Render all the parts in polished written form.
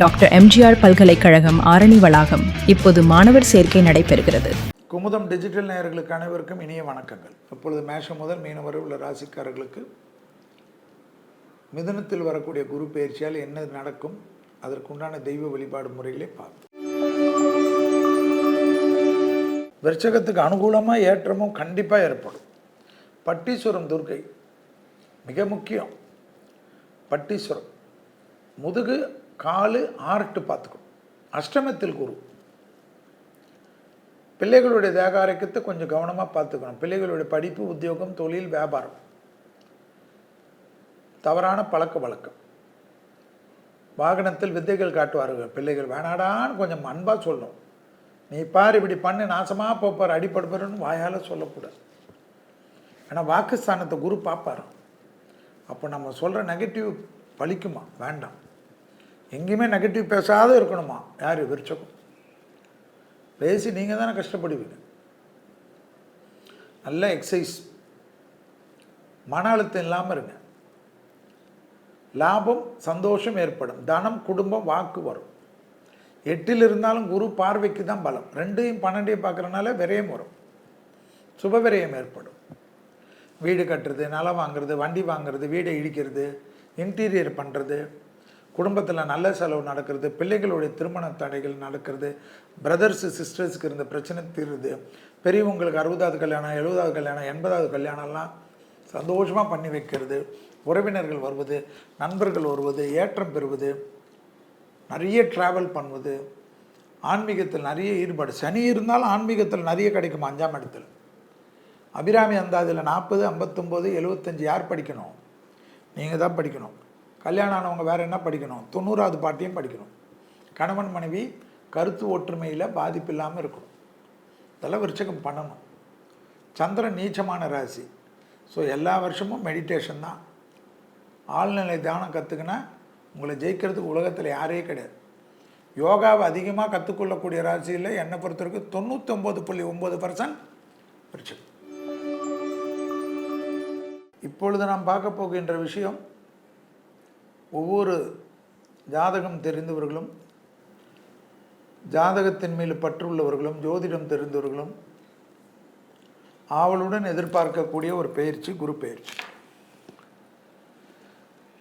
Doctor MGR பல்கலைக்கழகம் ஆரணி வளாகம். இப்போது மாணவர் சேர்க்கை நடைபெறுகிறது. குமுதம் டிஜிட்டல் நேயர்களுக்கு அனைவருக்கும் இனிய வணக்கங்கள். இப்பொழுது மேஷம் முதல் மீனம் வரை உள்ள ராசிக்காரர்களுக்கு மிதுனத்தில் வரக்கூடிய குரு பயிற்சியால் என்ன நடக்கும், அதற்குண்டான தெய்வ வழிபாடு முறைகளை பார்ப்போம். விருச்சகத்துக்கு அனுகூலமாக ஏற்றமும் கண்டிப்பாக ஏற்படும். பட்டீஸ்வரம் துர்க்கை மிக முக்கியம். பட்டீஸ்வரம் முதுகு காலு ஆர்ட்டு பார்த்துக்கணும். அஷ்டமத்தில் குரு. பிள்ளைகளுடைய தேக ஆரோக்கியத்தை கொஞ்சம் கவனமாக பார்த்துக்கணும். பிள்ளைகளுடைய படிப்பு, உத்தியோகம், தொழில், வியாபாரம், தவறான பழக்க வழக்கம், வாகனத்தில் வித்தைகள் காட்டுவார்கள். பிள்ளைகள் வேணாடான்னு கொஞ்சம் அன்பாக சொல்லணும். நீ பார் இப்படி பண்ணு நாசமாக போப்பார் அடிப்படுப்பாருன்னு வாயால் சொல்லக்கூடாது. ஏன்னா வாக்குஸ்தானத்தை குரு பார்ப்பார். அப்போ நம்ம சொல்கிற நெகட்டிவ் பழிக்குமா? வேண்டாம். எங்கேயுமே நெகட்டிவ் பேசாத இருக்கணுமா? யார்? விருச்சகம். பேசி நீங்கள் தானே கஷ்டப்படுவீங்க. நல்ல எக்ஸசைஸ், மன அழுத்தம் இல்லாமல் இருங்க. லாபம், சந்தோஷம் ஏற்படும். தனம், குடும்பம், வாக்கு வரும். 8 இருந்தாலும் குரு பார்வைக்கு தான் பலம். 2 12 பார்க்குறதுனால விரயம் வரும். சுப விரயம் ஏற்படும். வீடு கட்டுறது, நிலம் வாங்குறது, வண்டி வாங்குறது, வீடை இடிக்கிறது, இன்டீரியர் பண்ணுறது, குடும்பத்தில் நல்ல செலவு நடக்கிறது, பிள்ளைகளுடைய திருமண தடைகள் நடக்கிறது, பிரதர்ஸு சிஸ்டர்ஸுக்கு இருந்த பிரச்சனை தீருது, பெரியவங்களுக்கு 60வது கல்யாணம், 70வது கல்யாணம், 80வது கல்யாணம்லாம் சந்தோஷமாக பண்ணி வைக்கிறது, உறவினர்கள் வருவது, நண்பர்கள் வருவது, ஏற்றம் பெறுவது, நிறைய ட்ராவல் பண்ணுவது, ஆன்மீகத்தில் நிறைய ஈடுபாடு. சனி இருந்தாலும் ஆன்மீகத்தில் நிறைய கிடைக்கும். 5ஆம் இடத்தில் அபிராமி அந்தாதில் 40, 59, 75 யார் படிக்கணும்? நீங்கள் தான் படிக்கணும். கல்யாணம் ஆனவங்க வேறு என்ன படிக்கணும்? 90வது பாட்டியும் படிக்கணும். கணவன் மனைவி கருத்து ஒற்றுமையில் பாதிப்பு இல்லாமல் இருக்கணும். இதெல்லாம் விருச்சகம் பண்ணணும். சந்திரன் நீச்சமான ராசி. ஸோ எல்லா வருஷமும் மெடிடேஷன் தான். ஆழ்நிலை தியானம் கற்றுக்கினா உங்களை ஜெயிக்கிறதுக்கு உலகத்தில் யாரே கிடையாது. யோகாவை அதிகமாக கற்றுக்கொள்ளக்கூடிய ராசியில் என்னை பொறுத்தவரைக்கும் 99.9% விருச்சகம். இப்பொழுது நாம் பார்க்க போகின்ற விஷயம், ஒவ்வொரு ஜாதகம் தெரிந்தவர்களும், ஜாதகத்தின் மேல் பற்றுள்ளவர்களும், ஜோதிடம் தெரிந்தவர்களும் ஆவலுடன் எதிர்பார்க்கக்கூடிய ஒரு பயிற்சி குரு பயிற்சி.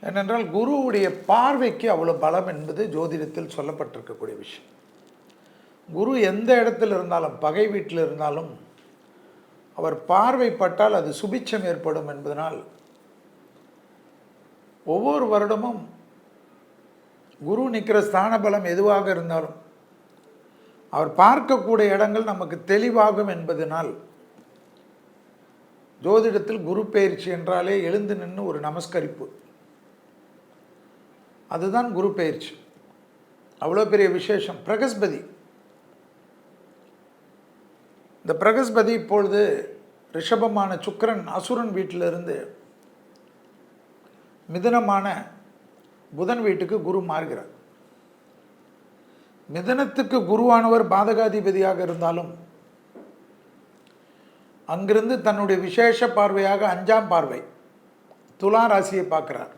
ஏனென்றால் குருவுடைய பார்வைக்கு அவ்வளோ பலம் என்பது ஜோதிடத்தில் சொல்லப்பட்டிருக்கக்கூடிய விஷயம். குரு எந்த இடத்துல இருந்தாலும், பகை வீட்டில் இருந்தாலும் அவர் பார்வைப்பட்டால் அது சுபிட்சம் ஏற்படும் என்பதனால் ஒவ்வொரு வருடமும் குரு நிற்கிற ஸ்தான பலம் எதுவாக இருந்தாலும் அவர் பார்க்கக்கூடிய இடங்கள் நமக்கு தெளிவாகும் என்பதனால் ஜோதிடத்தில் குரு பயிற்சி என்றாலே எழுந்து நின்று ஒரு நமஸ்கரிப்பு, அதுதான் குரு பயிற்சி. அவ்வளோ பெரிய விசேஷம். பிரகஸ்பதி, இந்த பிரகஸ்பதி இப்பொழுது ரிஷபமான சுக்கிரன் அசுரன் வீட்டிலிருந்து மிதுனமான புதன் வீட்டுக்கு குரு மாறுகிறார். மிதுனத்துக்கு குருவானவர் பாதகாதிபதியாக இருந்தாலும் அங்கிருந்து தன்னுடைய விசேஷ பார்வையாக 5ஆம் பார்வை துலா ராசியை பார்க்கிறார்.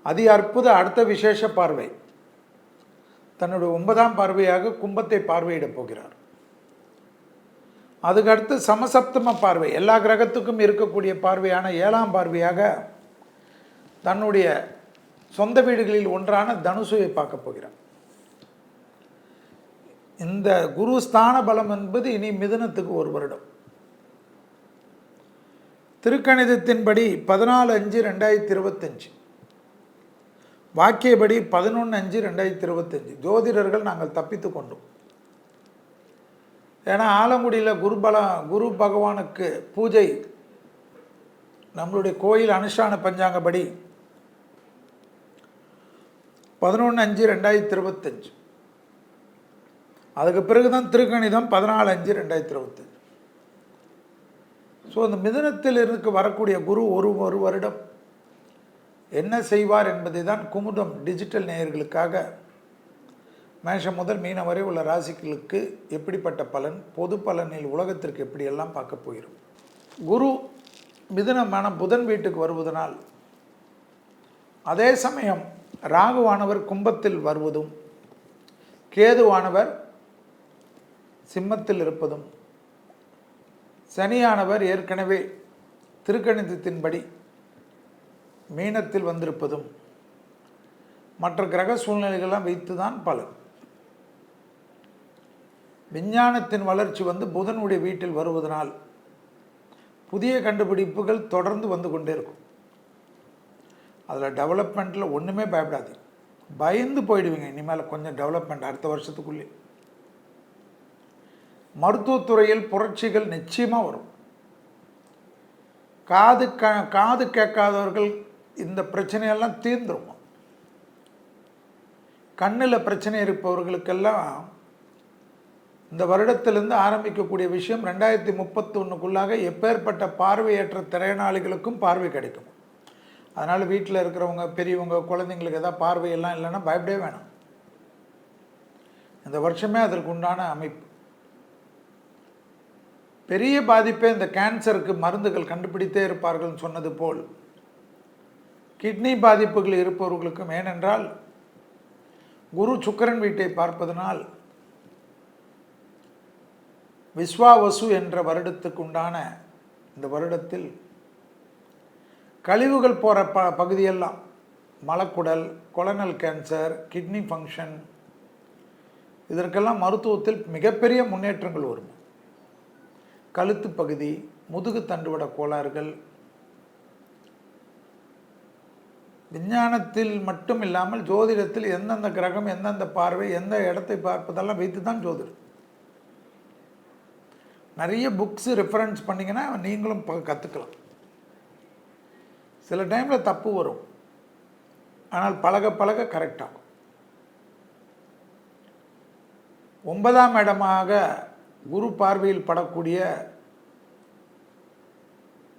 அதி அற்புத அடுத்த விசேஷ பார்வை தன்னுடைய 9ஆம் பார்வையாக கும்பத்தை பார்வையிடப் போகிறார். அதுக்கடுத்து சமசப்தம பார்வை, எல்லா கிரகத்துக்கும் இருக்கக்கூடிய பார்வையான 7ஆம் பார்வையாக தன்னுடைய சொந்த வீடுகளில் ஒன்றான தனுசுவை பார்க்க போகிறார். இந்த குரு ஸ்தான பலம் என்பது இனி மிதுனத்துக்கு ஒரு வருடம். திருக்கணிதத்தின்படி 14/5/2025, வாக்கியபடி 11/5/2025 ஜோதிடர்கள் நாங்கள் தப்பித்து கொண்டோம். ஏன்னா ஆலங்குடியில் குரு பகவானுக்கு பூஜை நம்மளுடைய கோயில் அனுஷ்டான பஞ்சாங்கப்படி 11/5/2025. அதுக்கு பிறகு தான் திருக்கணிதம் 14/5/2025. ஸோ அந்த மிதுனத்தில் இருக்கு வரக்கூடிய குரு ஒரு வருடம் என்ன செய்வார் என்பதை தான் குமுதம் டிஜிட்டல் நேயர்களுக்காக மேஷம் முதல் மீனம் வரை உள்ள ராசிகளுக்கு எப்படிப்பட்ட பலன், பொது பலனில் உலகத்திற்கு எப்படியெல்லாம் பார்க்க போகிறோம். குரு மிதுனமான புதன் வீட்டுக்கு வருவதனால், அதே சமயம் ராகுவானவர் கும்பத்தில் வருவதும் கேதுவானவர் சிம்மத்தில் இருப்பதும் சனியானவர் ஏற்கனவே திருக்கணிதத்தின்படி மீனத்தில் வந்திருப்பதும் மற்ற கிரக சூழ்நிலைகள்லாம் வைத்து தான் பலன். விஞ்ஞானத்தின் வளர்ச்சி புதனுடைய வீட்டில் வருவதனால் புதிய கண்டுபிடிப்புகள் தொடர்ந்து வந்து கொண்டே இருக்கும். அதில் டெவலப்மெண்ட்டில் ஒன்றுமே பயப்படாது, பயந்து போயிடுவீங்க இனிமேல் கொஞ்சம் டெவலப்மெண்ட் அடுத்த வருஷத்துக்குள்ளே. மருத்துவத்துறையில் புரட்சிகள் நிச்சயமாக வரும். காது கேட்காதவர்கள் இந்த பிரச்சனையெல்லாம் தீர்ந்துரும். கண்ணில் பிரச்சனை இருப்பவர்களுக்கெல்லாம் இந்த வருடத்திலிருந்து ஆரம்பிக்கக்கூடிய விஷயம் 2031க்குள்ளாக எப்பேற்பட்ட பார்வையற்ற திறனாளிகளுக்கும் பார்வை கிடைக்கும். அதனால் வீட்டில் இருக்கிறவங்க பெரியவங்க குழந்தைங்களுக்கு எதாவது பார்வையெல்லாம் இல்லைன்னா பயப்படவே வேணாம். இந்த வருஷமே அதற்கு உண்டான அமைப்பு. பெரிய பாதிப்பே இந்த கேன்சருக்கு மருந்துகள் கண்டுபிடித்தே இருப்பார்கள் சொன்னது போல் கிட்னி பாதிப்புகள் இருப்பவர்களுக்கும். ஏனென்றால் குரு சுக்கிரன் வீட்டை பார்ப்பதனால் விஸ்வாவசு என்ற வருடத்துக்கு உண்டான இந்த வருடத்தில் கழிவுகள் போகிற பகுதியெல்லாம் மலக்குடல், கொலனல் கேன்சர், கிட்னி ஃபங்க்ஷன், இதற்கெல்லாம் மருத்துவத்தில் மிகப்பெரிய முன்னேற்றங்கள் வரும். கழுத்து பகுதி, முதுகு தண்டுவட கோளாறுகள், விஞ்ஞானத்தில் மட்டும் இல்லாமல் ஜோதிடத்தில் எந்தெந்த கிரகம் எந்தெந்த பார்வை எந்த இடத்தை பார்ப்பதெல்லாம் வைத்து தான் ஜோதிடம். நிறைய புக்ஸு ரெஃபரன்ஸ் பண்ணிங்கன்னா நீங்களும் கற்றுக்கலாம். சில டைமில் தப்பு வரும், ஆனால் பழக பழக கரெக்டாகும். 9ஆம் இடமாக குரு பார்வையில் படக்கூடிய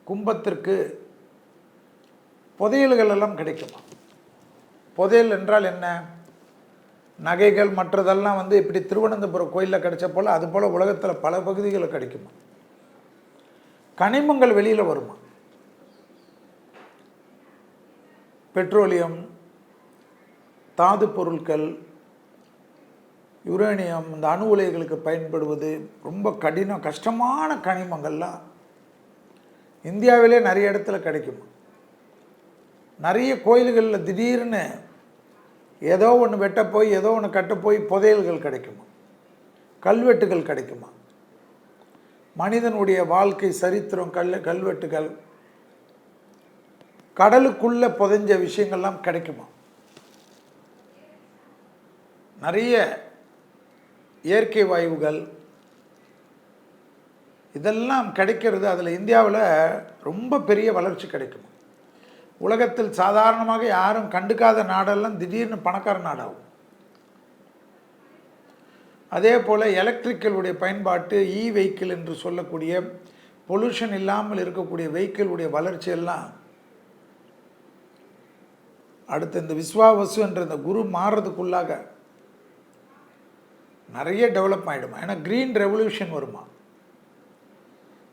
கும்பத்திற்கு புதையல்கள் எல்லாம் கிடைக்குமா? புதையல் என்றால் என்ன? நகைகள் மற்றதெல்லாம் இப்படி திருவனந்தபுரம் கோயிலில் கிடைச்ச போல் அது போல் உலகத்தில் பல பகுதிகளில் கிடைக்குமா? கனிமங்கள் வெளியில் வருமா? பெட்ரோலியம், தாது பொருட்கள், யுரேனியம், இந்த அணு உலைகளுக்கு பயன்படுவது ரொம்ப கஷ்டமான கனிமங்கள்லாம் இந்தியாவிலே நிறைய இடத்துல கிடைக்குமா? நிறைய கோயில்களில் திடீர்னு ஏதோ ஒன்று வெட்ட போய் ஏதோ ஒன்று கட்ட போய் புதையல்கள் கிடைக்குமா? கல்வெட்டுகள் கிடைக்குமா? மனிதனுடைய வாழ்க்கை சரித்திரம் கல்வெட்டுகள், கடலுக்குள்ளே புதைஞ்ச விஷயங்கள்லாம் கிடைக்குமா? நிறைய இயற்கை வாயுகள் இதெல்லாம் கிடைக்கிறது. அதில் இந்தியாவில் ரொம்ப பெரிய வளர்ச்சி கிடைக்குமா? உலகத்தில் சாதாரணமாக யாரும் கண்டுக்காத நாடெல்லாம் திடீர்னு பணக்கார நாடாகும். அதே போல் எலக்ட்ரிக்கலுடைய பயன்பாட்டு, வெஹிக்கிள் என்று சொல்லக்கூடிய பொல்யூஷன் இல்லாமல் இருக்கக்கூடிய வெஹிக்கிளுடைய வளர்ச்சியெல்லாம் அடுத்து இந்த விஸ்வாவசு என்ற இந்த குரு மாறுறதுக்குள்ளாக நிறைய டெவலப் ஆகிடுமா? ஏன்னா க்ரீன் ரெவல்யூஷன் வருமா?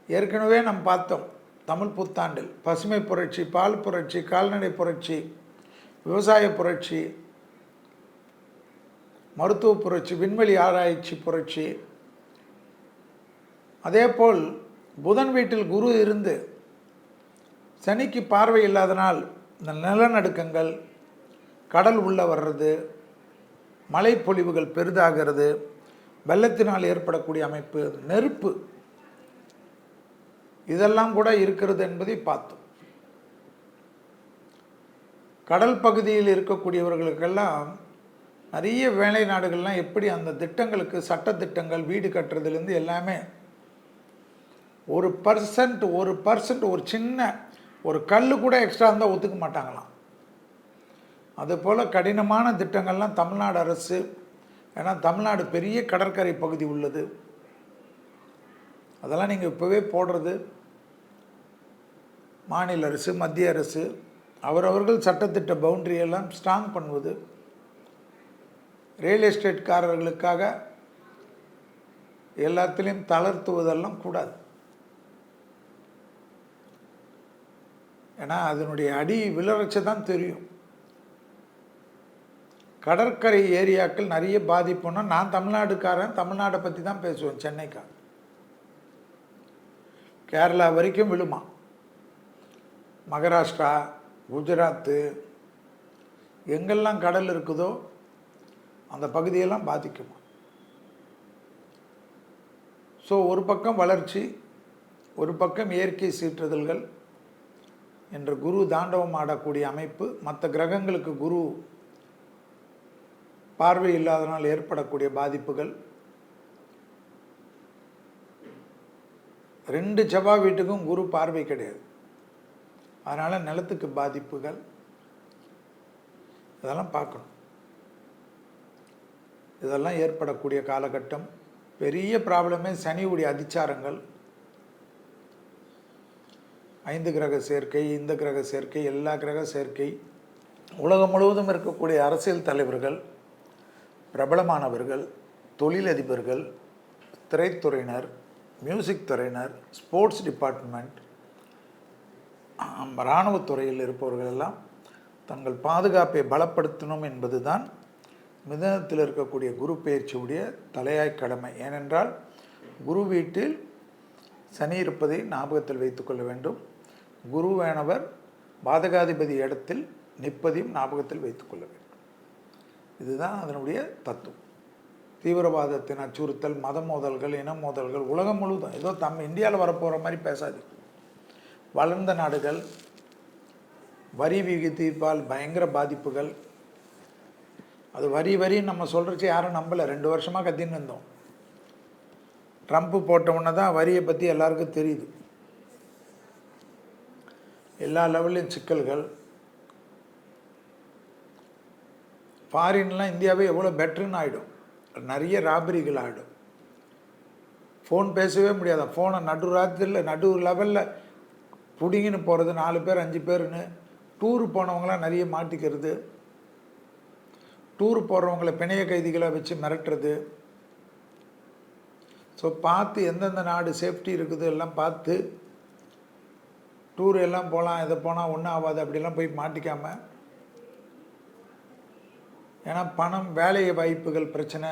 ஏற்கனவே நம்ம பார்த்தோம் தமிழ் புத்தாண்டில் பசுமை புரட்சி, பால் புரட்சி, கால்நடை புரட்சி, விவசாய புரட்சி, மருத்துவ புரட்சி, விண்வெளி ஆராய்ச்சி புரட்சி. அதேபோல் புதன் வீட்டில் குரு இருந்து சனிக்கு பார்வை இல்லாதனால் இந்த நிலநடுக்கங்கள், கடல் உள்ளே வர்றது, மழைப்பொழிவுகள் பெரிதாகிறது, வெள்ளத்தினால் ஏற்படக்கூடிய அமைப்பு, நெருப்பு, இதெல்லாம் கூட இருக்கிறது என்பதை பார்த்தோம். கடல் பகுதியில் இருக்கக்கூடியவர்களுக்கெல்லாம் நிறைய வேலை நாடுகள்லாம் எப்படி அந்த திட்டங்களுக்கு, சட்டத்திட்டங்கள், வீடு கட்டுறதுலேருந்து எல்லாமே 1% ஒரு சின்ன ஒரு கல் கூட எக்ஸ்ட்ரா இருந்தால் ஒத்துக்க மாட்டாங்களாம். அதுபோல் கடினமான திட்டங்கள்லாம் தமிழ்நாடு அரசு, ஏன்னா தமிழ்நாடு பெரிய கடற்கரை பகுதி உள்ளது, அதெல்லாம் நீங்கள் இப்போவே போடுறது மாநில அரசு, மத்திய அரசு அவரவர்கள் சட்டத்திட்ட பவுண்டரியெல்லாம் ஸ்ட்ராங் பண்ணுவது, ரியல் எஸ்டேட்காரர்களுக்காக எல்லாத்துலேயும் தளர்த்துவதெல்லாம் கூடாது. ஏன்னா அதனுடைய அடி விளர்ச்சி தான் தெரியும். கடற்கரை ஏரியாக்கள் நிறைய பாதிப்புன்னா, நான் தமிழ்நாடுக்காரன், தமிழ்நாட்டை பற்றி தான் பேசுவேன். சென்னைக்காரன். கேரளா வரைக்கும் விழுமா, மகாராஷ்டிரா, குஜராத்து, எங்கெல்லாம் கடல் இருக்குதோ அந்த பகுதியெல்லாம் பாதிக்குமா. ஸோ ஒரு பக்கம் வளர்ச்சி, ஒரு பக்கம் இயற்கை சீற்றுதல்கள் என்ற குரு தாண்டவம் ஆடக்கூடிய அமைப்பு, மற்ற கிரகங்களுக்கு குரு பார்வை இல்லாதனால் ஏற்படக்கூடிய பாதிப்புகள், 2 செவ்வாய் வீட்டுக்கும் குரு பார்வை கிடையாது, அதனால் நிலத்துக்கு பாதிப்புகள், இதெல்லாம் பார்க்கணும். இதெல்லாம் ஏற்படக்கூடிய காலகட்டம். பெரிய ப்ராப்ளமே சனியுடைய அதிச்சாரங்கள், 5 கிரக சேர்க்கை, இந்த கிரக சேர்க்கை, எல்லா கிரக சேர்க்கை, உலகம் முழுவதும் இருக்கக்கூடிய அரசியல் தலைவர்கள், பிரபலமானவர்கள், தொழிலதிபர்கள், திரைத்துறையினர், மியூசிக் துறையினர், ஸ்போர்ட்ஸ் டிபார்ட்மெண்ட், இராணுவத்துறையில் இருப்பவர்கள் எல்லாம் தங்கள் பாதுகாப்பை பலப்படுத்தணும் என்பது தான் மிதனத்தில் இருக்கக்கூடிய குரு பெயர்ச்சியுடைய தலையாய் கடமை. ஏனென்றால் குரு வீட்டில் சனி இருப்பதை ஞாபகத்தில் வைத்துக்கொள்ள வேண்டும். குருவானவர் பாதகாதிபதி இடத்தில் நிற்பதையும் ஞாபகத்தில் வைத்துக்கொள்ள வேண்டும். இதுதான் அதனுடைய தத்துவம். தீவிரவாதத்தின் அச்சுறுத்தல், மத மோதல்கள், இன மோதல்கள் உலகம் முழுவதும், ஏதோ இந்தியாவில் வரப்போகிற மாதிரி பேசாது. வளர்ந்த நாடுகள், வரி விகிதத்தால் பயங்கர பாதிப்புகள். அது வரின்னு நம்ம சொல்கிறச்சு யாரும் நம்பலை. 2 வருஷமாக கத்தின்னு இருந்தோம். ட்ரம்ப்பு போட்டவுடனே தான் வரியை பற்றி எல்லாருக்கும் தெரியுது. எல்லா லெவல்லையும் சிக்கல்கள். ஃபாரின்லாம் இந்தியாவே எவ்வளோ பெட்டருன்னு ஆகிடும். நிறைய ராபரிகள் ஆகிடும். ஃபோன் பேசவே முடியாத, ஃபோனை நடு லெவலில் பிடிங்கின்னு போகிறது, 4 பேர் 5 பேருன்னு. டூரு போனவங்களாம் நிறைய மாட்டிக்கிறது. டூர் போடுறவங்களை பிணைய கைதிகளை வச்சு மிரட்டுறது. ஸோ பார்த்து எந்தெந்த நாடு சேஃப்டி இருக்குது எல்லாம் பார்த்து டூர் எல்லாம் போகலாம். இதை போனால் ஒன்றும் ஆகாது அப்படிலாம் போய் மாட்டிக்காமல். ஏன்னா பணம், வேலை வாய்ப்புகள் பிரச்சனை.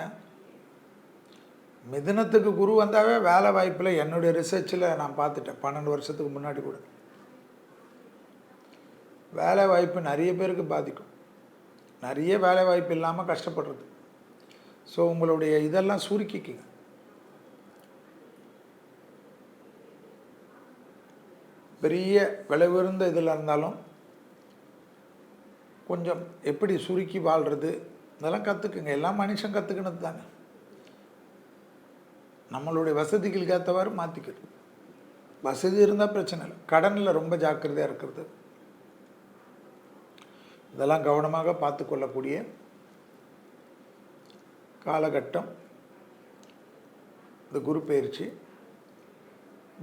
மிதுனத்துக்கு குரு வந்தாவே வேலை வாய்ப்பில் என்னுடைய ரிசர்ச்சில் நான் பார்த்துட்டேன். 12 வருஷத்துக்கு முன்னாடி கூட வேலை வாய்ப்பு நிறைய பேருக்கு பாதிக்கும். நிறைய வேலை வாய்ப்பு இல்லாமல் கஷ்டப்படுறது. ஸோ உங்களுடைய இதெல்லாம் சுருக்கிக்குங்க. பெரிய விலை உயர்ந்த இதில் இருந்தாலும் கொஞ்சம் எப்படி சுருக்கி வாழ்கிறது இதெல்லாம் கற்றுக்குங்க. எல்லாம் மனுஷன் கற்றுக்கினது தானே. நம்மளுடைய வசதிகளுக்கு ஏற்றவாறு மாற்றிக்கிறது. வசதி இருந்தால் பிரச்சனை இல்லை. கடனில் ரொம்ப ஜாக்கிரதையாக இருக்கிறது, இதெல்லாம் கவனமாக பார்த்து கொள்ளக்கூடிய காலகட்டம் இந்த குரு பயிற்சி.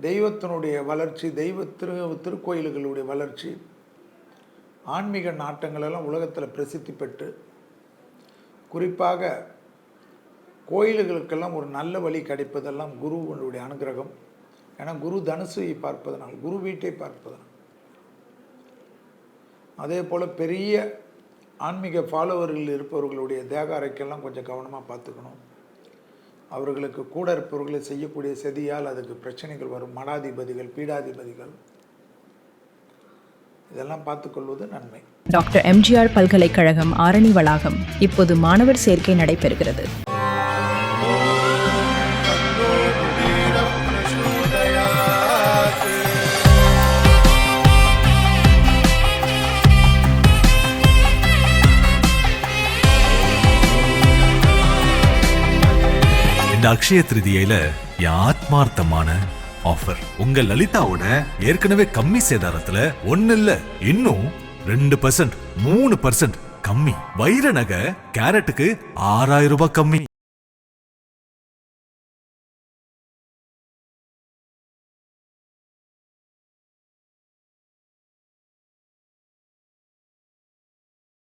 தெய்வத்தினுடைய வளர்ச்சி, திருக்கோயில்களுடைய வளர்ச்சி, ஆன்மீக நாட்டங்களெல்லாம் உலகத்தில் பிரசித்தி பெற்று, குறிப்பாக கோயில்களுக்கெல்லாம் ஒரு நல்ல வழி கிடைப்பதெல்லாம் குருவனுடைய அனுகிரகம். ஏன்னா குரு தனுசை பார்ப்பதனால், குரு வீட்டை பார்ப்பதனால். அதே போல் பெரிய ஆன்மீக ஃபாலோவர்கள் இருப்பவர்களுடைய தேக அறைக்கெல்லாம் கொஞ்சம் கவனமாக பார்த்துக்கணும். அவர்களுக்கு கூட இருப்பவர்களை செய்யக்கூடிய செதியால் அதுக்கு பிரச்சனைகள் வரும். மடாதிபதிகள், பீடாதிபதிகள், இதெல்லாம் பார்த்துக்கொள்வது நன்மை. டாக்டர் எம்ஜிஆர் பல்கலைக்கழகம் ஆரணி வளாகம் இப்போது மாணவர் சேர்க்கை நடைபெறுகிறது. இந்த அக்ஷய திருதியில ஆத்மார்த்தமான ஆஃபர். உங்க லலிதாவோட ஏற்கனவே கம்மி சேதாரத்துல 1 இல்ல இன்னும் 2%, 3% கம்மி. வைர நகை கேரட்டுக்கு 6000 ரூபாய் கம்மி.